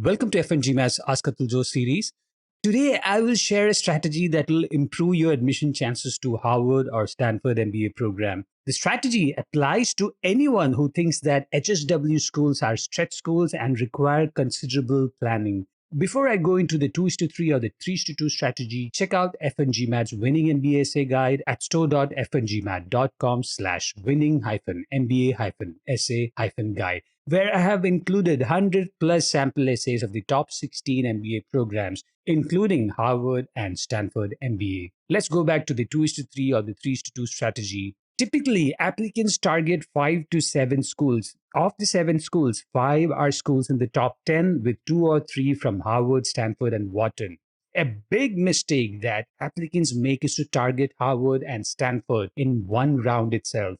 Welcome to FNGMA's Ask Atul Jo series. Today, I will share a strategy that will improve your admission chances to Harvard or Stanford MBA program. The strategy applies to anyone who thinks that HSW schools are stretch schools and require considerable planning. Before I go into the 2:3 or the 3:2 strategy, check out FNGMAT's Winning MBA Essay Guide at store.fngmat.com/winning-mba-essay-guide, where I have included 100 plus sample essays of the top 16 MBA programs, including Harvard and Stanford MBA. Let's go back to the 2:3 or the 3:2 strategy. Typically, applicants target 5 to 7 schools. Of the 7 schools, 5 are schools in the top 10, with 2 or 3 from Harvard, Stanford, and Wharton. A big mistake that applicants make is to target Harvard and Stanford in one round itself.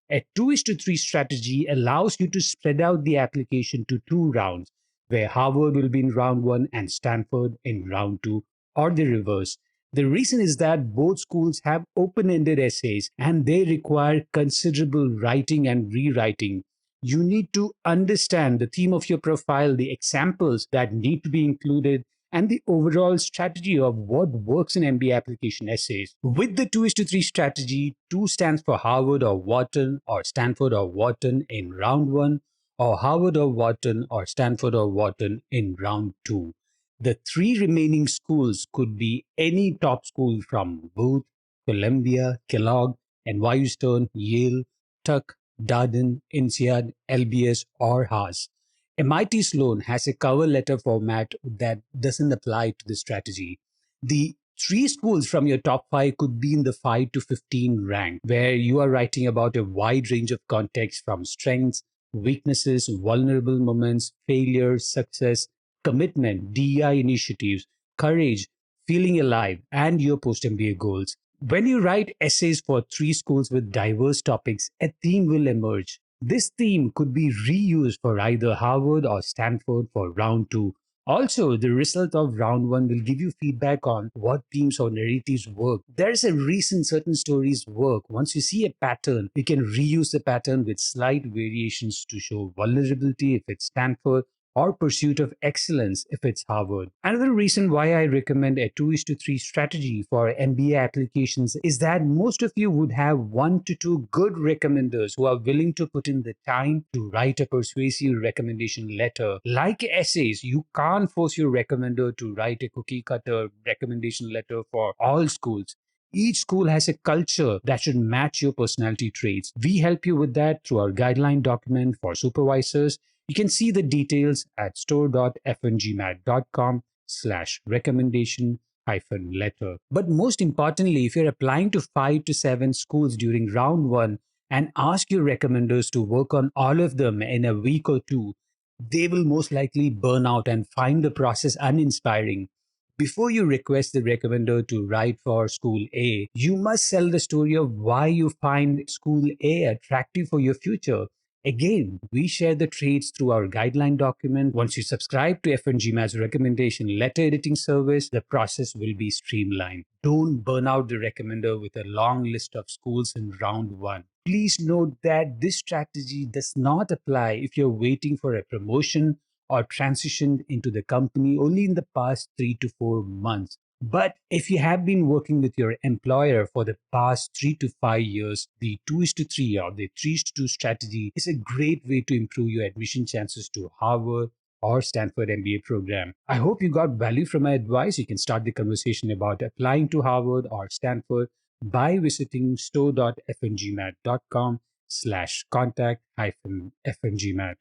A 2:3 strategy allows you to spread out the application to 2 rounds, where Harvard will be in round 1 and Stanford in round 2, or the reverse. The reason is that both schools have open ended essays and they require considerable writing and rewriting. You need to understand the theme of your profile, the examples that need to be included, and the overall strategy of what works in MBA application essays. With the 2:3 strategy, 2 stands for Harvard or Wharton or Stanford or Wharton in round 1, or Harvard or Wharton or Stanford or Wharton in round 2. The 3 remaining schools could be any top school from Booth, Columbia, Kellogg, NYU Stern, Yale, Tuck, Darden, INSEAD, LBS, or Haas. MIT Sloan has a cover letter format that doesn't apply to this strategy. The 3 schools from your top 5 could be in the 5 to 15 rank, where you are writing about a wide range of contexts from strengths, weaknesses, vulnerable moments, failure, success, commitment, DEI initiatives, courage, feeling alive, and your post MBA goals. When you write essays for 3 schools with diverse topics, a theme will emerge. This theme could be reused for either Harvard or Stanford for round 2. Also, the result of round 1 will give you feedback on what themes or narratives work. There's a reason certain stories work. Once you see a pattern, you can reuse the pattern with slight variations to show vulnerability if it's Stanford, or pursuit of excellence if it's Harvard. Another reason why I recommend a 2:3 strategy for MBA applications is that most of you would have 1 to 2 good recommenders who are willing to put in the time to write a persuasive recommendation letter. Like essays, you can't force your recommender to write a cookie cutter recommendation letter for all schools. Each school has a culture that should match your personality traits. We help you with that through our guideline document for supervisors. You can see the details at store.fngmat.com/recommendation-letter. But most importantly, if you're applying to 5 to 7 schools during round 1 and ask your recommenders to work on all of them in a week or 2, they will most likely burn out and find the process uninspiring. Before you request the recommender to write for school A, you must sell the story of why you find school A attractive for your future. Again, we share the traits through our guideline document. Once you subscribe to FNGMA's recommendation letter editing service, the process will be streamlined. Don't burn out the recommender with a long list of schools in round 1. Please note that this strategy does not apply if you're waiting for a promotion or transitioned into the company only in the past 3 to 4 months. But if you have been working with your employer for the past 3 to 5 years, the 2:3 or the 3:2 strategy is a great way to improve your admission chances to Harvard or Stanford MBA program. I hope you got value from my advice. You can start the conversation about applying to Harvard or Stanford by visiting store.fngmat.com/contact-fngmat.